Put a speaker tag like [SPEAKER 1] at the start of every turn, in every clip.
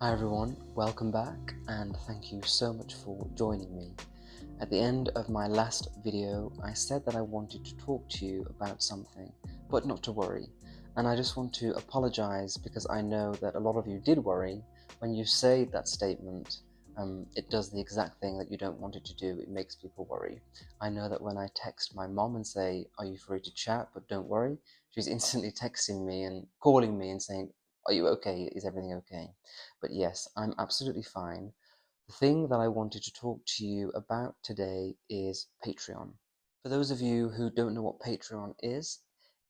[SPEAKER 1] Hi everyone, welcome back and thank you so much for joining me. At the end of my last video, I said that I wanted to talk to you about something, but not to worry. And I just want to apologize because I know that a lot of you did worry. When you say that statement, it does the exact thing that you don't want it to do. It makes people worry. I know that when I text my mom and say, "Are you free to chat? But don't worry," she's instantly texting me and calling me and saying, "Are you okay? Is everything okay?" But yes, I'm absolutely fine. The thing that I wanted to talk to you about today is Patreon. For those of you who don't know what Patreon is,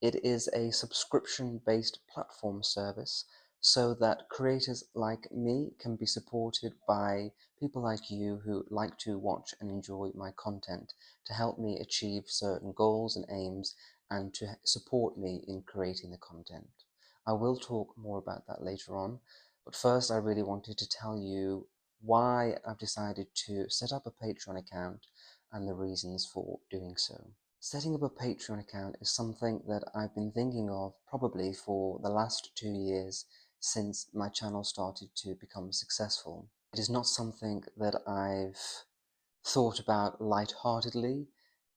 [SPEAKER 1] it is a subscription-based platform service so that creators like me can be supported by people like you who like to watch and enjoy my content to help me achieve certain goals and aims and to support me in creating the content. I will talk more about that later on, but first I really wanted to tell you why I've decided to set up a Patreon account and the reasons for doing so. Setting up a Patreon account is something that I've been thinking of probably for the last 2 years since my channel started to become successful. It is not something that I've thought about lightheartedly.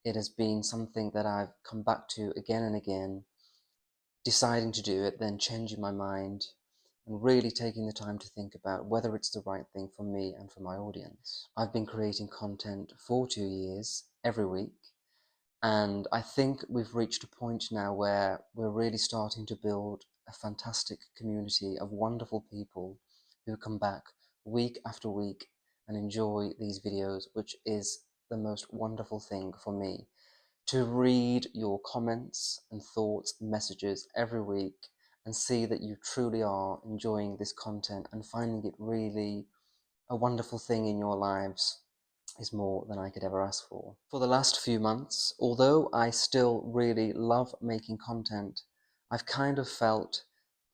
[SPEAKER 1] It has been something that I've come back to again and again, deciding to do it, then changing my mind, and really taking the time to think about whether it's the right thing for me and for my audience. I've been creating content for 2 years, every week, and I think we've reached a point now where we're really starting to build a fantastic community of wonderful people who come back week after week and enjoy these videos, which is the most wonderful thing for me. To read your comments and thoughts, messages every week and see that you truly are enjoying this content and finding it really a wonderful thing in your lives is more than I could ever ask for. For the last few months, although I still really love making content, I've kind of felt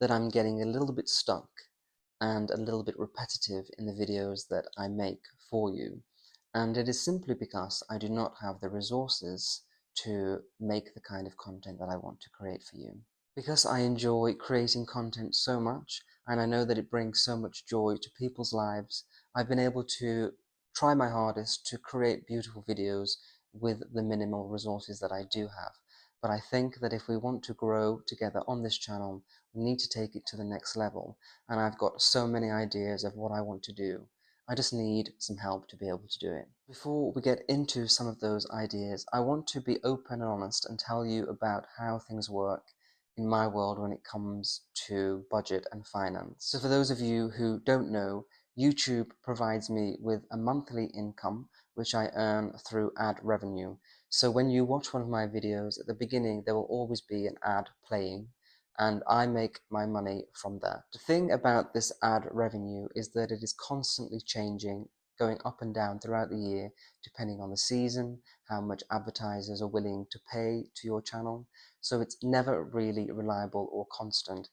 [SPEAKER 1] that I'm getting a little bit stuck and a little bit repetitive in the videos that I make for you. And it is simply because I do not have the resources to make the kind of content that I want to create for you. Because I enjoy creating content so much, and I know that it brings so much joy to people's lives, I've been able to try my hardest to create beautiful videos with the minimal resources that I do have. But I think that if we want to grow together on this channel, we need to take it to the next level. And I've got so many ideas of what I want to do. I just need some help to be able to do it. Before we get into some of those ideas, I want to be open and honest and tell you about how things work in my world when it comes to budget and finance. So for those of you who don't know, YouTube provides me with a monthly income which I earn through ad revenue. So when you watch one of my videos, at the beginning there will always be an ad playing, and I make my money from that. The thing about this ad revenue is that it is constantly changing, going up and down throughout the year, depending on the season, how much advertisers are willing to pay to your channel. So it's never really reliable or constant.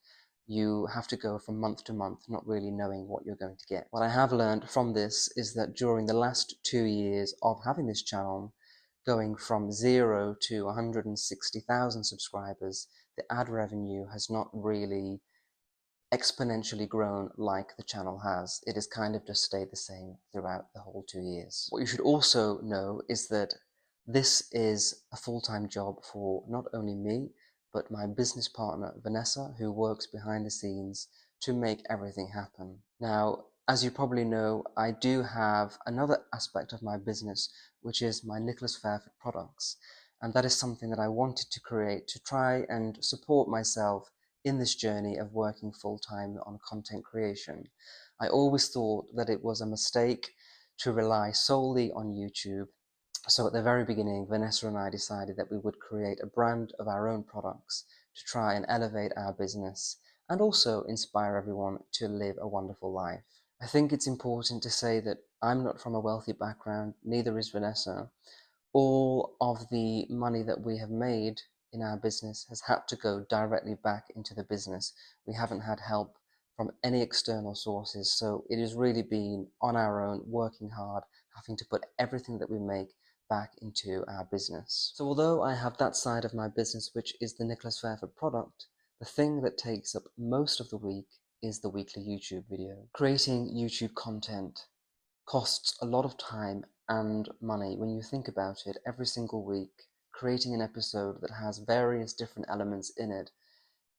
[SPEAKER 1] You have to go from month to month, not really knowing what you're going to get. What I have learned from this is that during the last 2 years of having this channel, going from 0 to 160,000 subscribers, the ad revenue has not really exponentially grown like the channel has. It has kind of just stayed the same throughout the whole 2 years. What you should also know is that this is a full-time job for not only me, but my business partner, Vanessa, who works behind the scenes to make everything happen. Now, as you probably know, I do have another aspect of my business, which is my Nicholas Fairford products. And that is something that I wanted to create to try and support myself in this journey of working full-time on content creation. I always thought that it was a mistake to rely solely on YouTube. So at the very beginning, Vanessa and I decided that we would create a brand of our own products to try and elevate our business and also inspire everyone to live a wonderful life. I think it's important to say that I'm not from a wealthy background, neither is Vanessa. All of the money that we have made in our business has had to go directly back into the business. We haven't had help from any external sources, so it has really been on our own, working hard, having to put everything that we make back into our business. So although I have that side of my business, which is the Nicholas Fairford product, the thing that takes up most of the week is the weekly YouTube video. Creating YouTube content costs a lot of time and money. When you think about it, every single week, creating an episode that has various different elements in it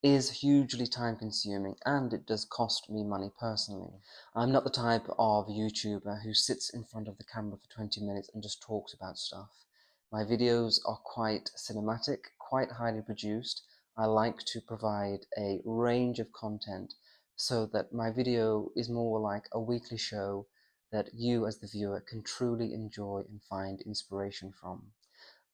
[SPEAKER 1] is hugely time consuming, and it does cost me money personally. I'm not the type of YouTuber who sits in front of the camera for 20 minutes and just talks about stuff. My videos are quite cinematic, quite highly produced. I like to provide a range of content so that my video is more like a weekly show that you as the viewer can truly enjoy and find inspiration from.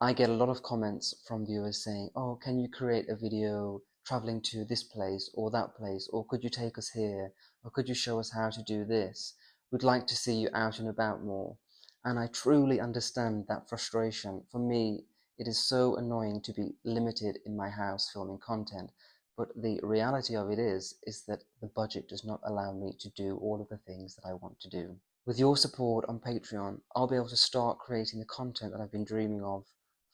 [SPEAKER 1] I get a lot of comments from viewers saying, oh, can you create a video traveling to this place or that place, or could you take us here, or could you show us how to do this? We'd like to see you out and about more. And I truly understand that frustration. For me, it is so annoying to be limited in my house filming content, but the reality of it is that the budget does not allow me to do all of the things that I want to do. With your support on Patreon, I'll be able to start creating the content that I've been dreaming of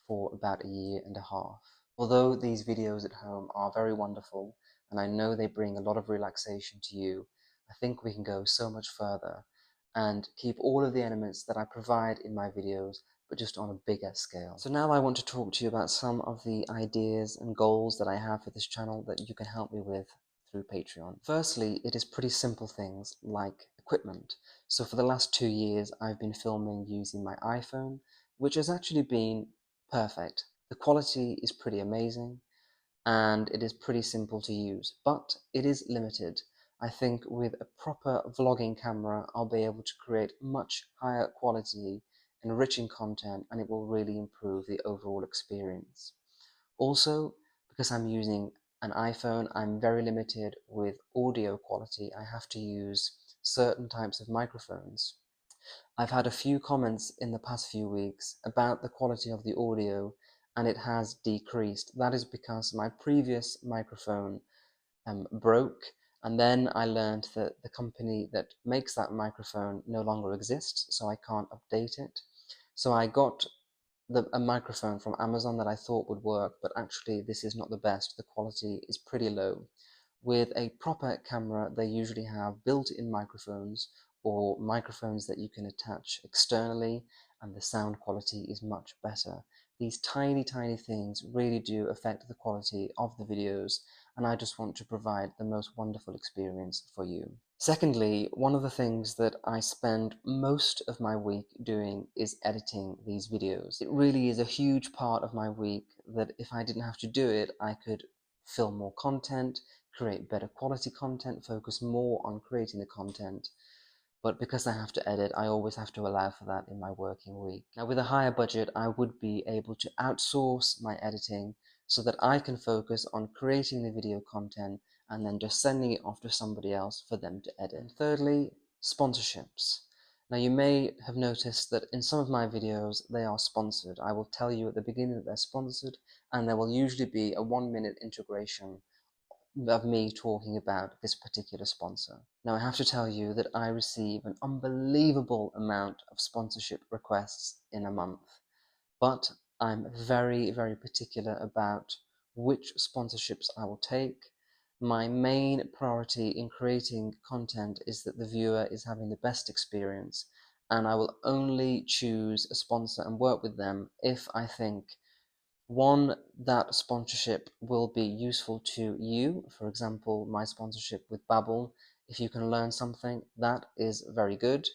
[SPEAKER 1] for about a year and a half. Although these videos at home are very wonderful, and I know they bring a lot of relaxation to you, I think we can go so much further and keep all of the elements that I provide in my videos, but just on a bigger scale. So now I want to talk to you about some of the ideas and goals that I have for this channel that you can help me with through Patreon. Firstly, it is pretty simple things like equipment. So for the last 2 years, I've been filming using my iPhone, which has actually been perfect. The quality is pretty amazing and it is pretty simple to use, but it is limited. I think with a proper vlogging camera, I'll be able to create much higher quality, enriching content, and it will really improve the overall experience. Also, because I'm using an iPhone, I'm very limited with audio quality. I have to use certain types of microphones. I've had a few comments in the past few weeks about the quality of the audio, and it has decreased. That is because my previous microphone broke, and then I learned that the company that makes that microphone no longer exists, so I can't update it. So I got a microphone from Amazon that I thought would work, but actually this is not the best. The quality is pretty low. With a proper camera, they usually have built-in microphones or microphones that you can attach externally, and the sound quality is much better. These tiny, tiny things really do affect the quality of the videos, and I just want to provide the most wonderful experience for you. Secondly, one of the things that I spend most of my week doing is editing these videos. It really is a huge part of my week that if I didn't have to do it, I could film more content, create better quality content, focus more on creating the content. But because I have to edit, I always have to allow for that in my working week. Now, with a higher budget, I would be able to outsource my editing so that I can focus on creating the video content and then just sending it off to somebody else for them to edit. And thirdly, sponsorships. Now, you may have noticed that in some of my videos, they are sponsored. I will tell you at the beginning that they're sponsored, and there will usually be a 1-minute integration of me talking about this particular sponsor. Now, I have to tell you that I receive an unbelievable amount of sponsorship requests in a month, but I'm very, very particular about which sponsorships I will take. My main priority in creating content is that the viewer is having the best experience, and I will only choose a sponsor and work with them if I think one, that sponsorship will be useful to you. For example, my sponsorship with Babbel, if you can learn something, that is very good.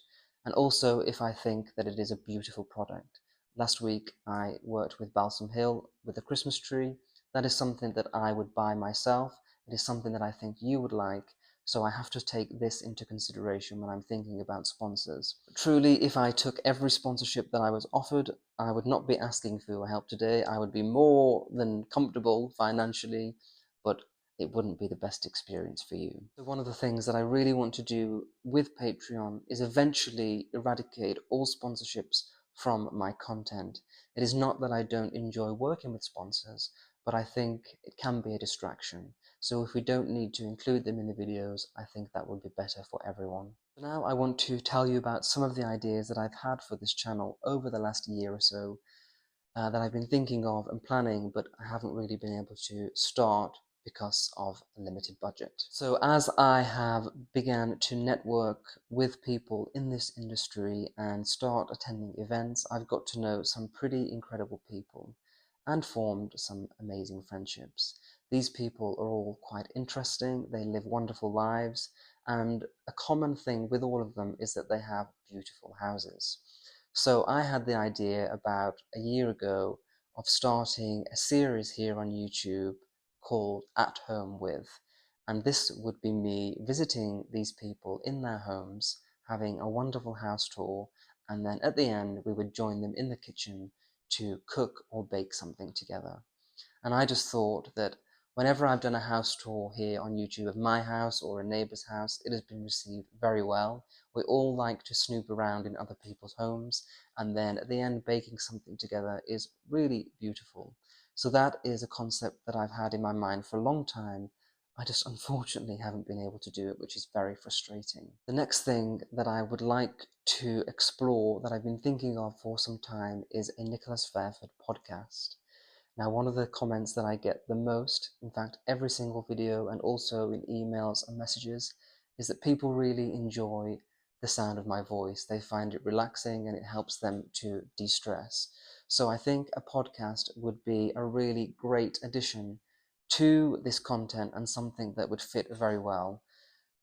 [SPEAKER 1] And also if I think that it is a beautiful product. Last week I worked with Balsam Hill with a Christmas tree. That is something that I would buy myself. It is something that I think you would like. So I have to take this into consideration when I'm thinking about sponsors. Truly, if I took every sponsorship that I was offered, I would not be asking for your help today. I would be more than comfortable financially, but it wouldn't be the best experience for you. So one of the things that I really want to do with Patreon is eventually eradicate all sponsorships from my content. It is not that I don't enjoy working with sponsors, but I think it can be a distraction. So if we don't need to include them in the videos, I think that would be better for everyone. So now I want to tell you about some of the ideas that I've had for this channel over the last year or so that I've been thinking of and planning, but I haven't really been able to start because of a limited budget. So as I have began to network with people in this industry and start attending events, I've got to know some pretty incredible people and formed some amazing friendships. These people are all quite interesting, they live wonderful lives, and a common thing with all of them is that they have beautiful houses. So I had the idea about a year ago of starting a series here on YouTube called At Home With. And this would be me visiting these people in their homes, having a wonderful house tour, and then at the end we would join them in the kitchen to cook or bake something together. And I just thought that whenever I've done a house tour here on YouTube of my house or a neighbour's house, it has been received very well. We all like to snoop around in other people's homes, and then at the end baking something together is really beautiful. So that is a concept that I've had in my mind for a long time. I just unfortunately haven't been able to do it, which is very frustrating. The next thing that I would like to explore that I've been thinking of for some time is a Nicholas Fairford podcast. Now, one of the comments that I get the most, in fact, every single video and also in emails and messages, is that people really enjoy the sound of my voice. They find it relaxing and it helps them to de-stress. So I think a podcast would be a really great addition to this content and something that would fit very well.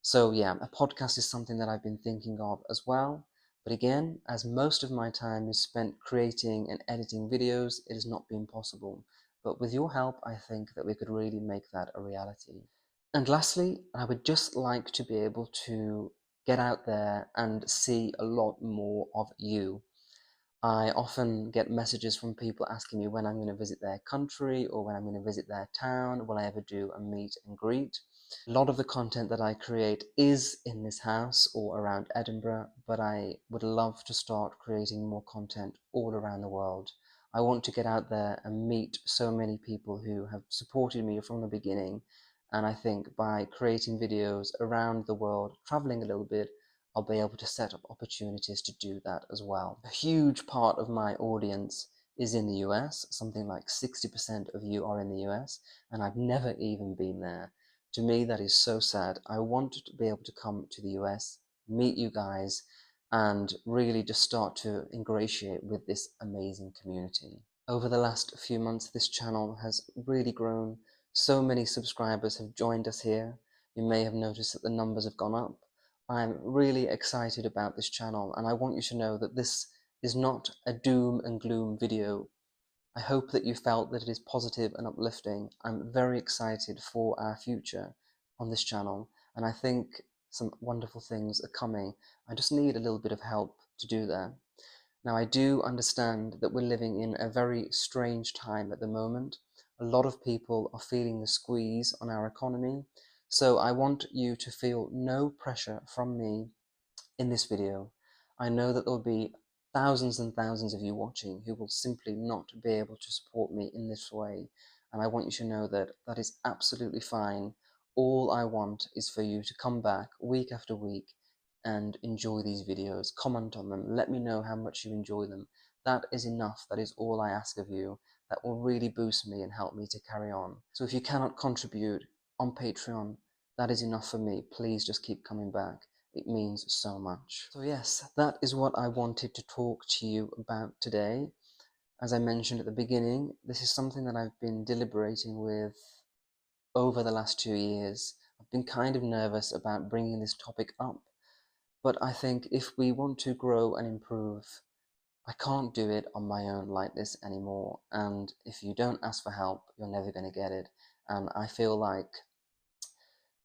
[SPEAKER 1] So yeah, a podcast is something that I've been thinking of as well. But again, as most of my time is spent creating and editing videos, it has not been possible. But with your help, I think that we could really make that a reality. And lastly, I would just like to be able to get out there and see a lot more of you. I often get messages from people asking me when I'm going to visit their country or when I'm going to visit their town. Will I ever do a meet and greet? A lot of the content that I create is in this house or around Edinburgh, but I would love to start creating more content all around the world. I want to get out there and meet so many people who have supported me from the beginning, and I think by creating videos around the world, traveling a little bit, I'll be able to set up opportunities to do that as well. A huge part of my audience is in the US, something like 60% of you are in the US, and I've never even been there. To me, that is so sad. I want to be able to come to the US, meet you guys, and really just start to ingratiate with this amazing community. Over the last few months, this channel has really grown. So many subscribers have joined us here. You may have noticed that the numbers have gone up. I'm really excited about this channel, and I want you to know that this is not a doom and gloom video. I hope that you felt that it is positive and uplifting. I'm very excited for our future on this channel, and I think some wonderful things are coming. I just need a little bit of help to do that. Now, I do understand that we're living in a very strange time at the moment. A lot of people are feeling the squeeze on our economy, so I want you to feel no pressure from me in this video. I know that there will be thousands and thousands of you watching who will simply not be able to support me in this way, and I want you to know that that is absolutely fine. All I want is for you to come back week after week and enjoy these videos, comment on them, let me know how much you enjoy them. That is enough. That is all I ask of you. That will really boost me and help me to carry on. So if you cannot contribute on Patreon, that is enough for me. Please just keep coming back. It means so much. So yes, that is what I wanted to talk to you about today. As I mentioned at the beginning, this is something that I've been deliberating with over the last 2 years. I've been kind of nervous about bringing this topic up, but I think if we want to grow and improve, I can't do it on my own like this anymore. And if you don't ask for help, you're never going to get it. And I feel like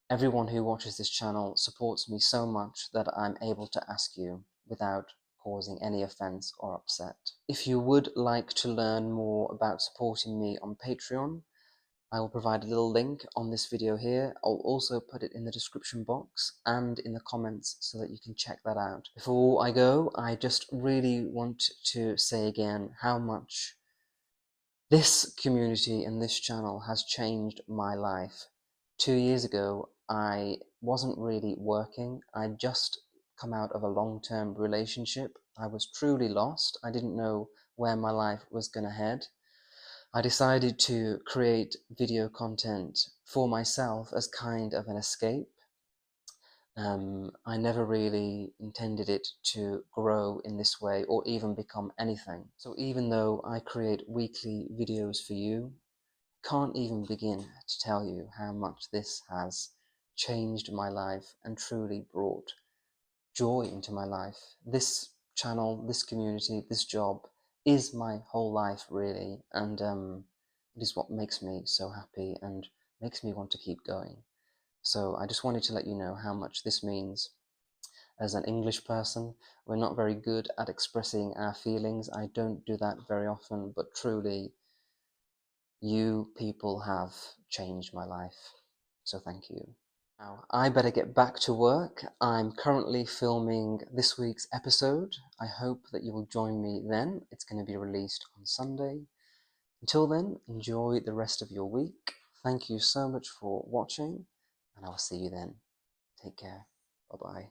[SPEAKER 1] everyone who watches this channel supports me so much that I'm able to ask you without causing any offense or upset. If you would like to learn more about supporting me on Patreon, I will provide a little link on this video here. I'll also put it in the description box and in the comments so that you can check that out. Before I go, I just really want to say again how much this community and this channel has changed my life. 2 years ago, I wasn't really working. I'd just come out of a long-term relationship. I was truly lost. I didn't know where my life was going to head. I decided to create video content for myself as kind of an escape. I never really intended it to grow in this way or even become anything. So even though I create weekly videos for you, can't even begin to tell you how much this has changed my life and truly brought joy into my life. This channel, this community, this job is my whole life really, and it is what makes me so happy and makes me want to keep going. So I just wanted to let you know how much this means. As an English person, we're not very good at expressing our feelings. I don't do that very often, but truly, you people have changed my life. So thank you. Now, I better get back to work. I'm currently filming this week's episode. I hope that you will join me then. It's going to be released on Sunday. Until then, enjoy the rest of your week. Thank you so much for watching, and I will see you then. Take care. Bye-bye.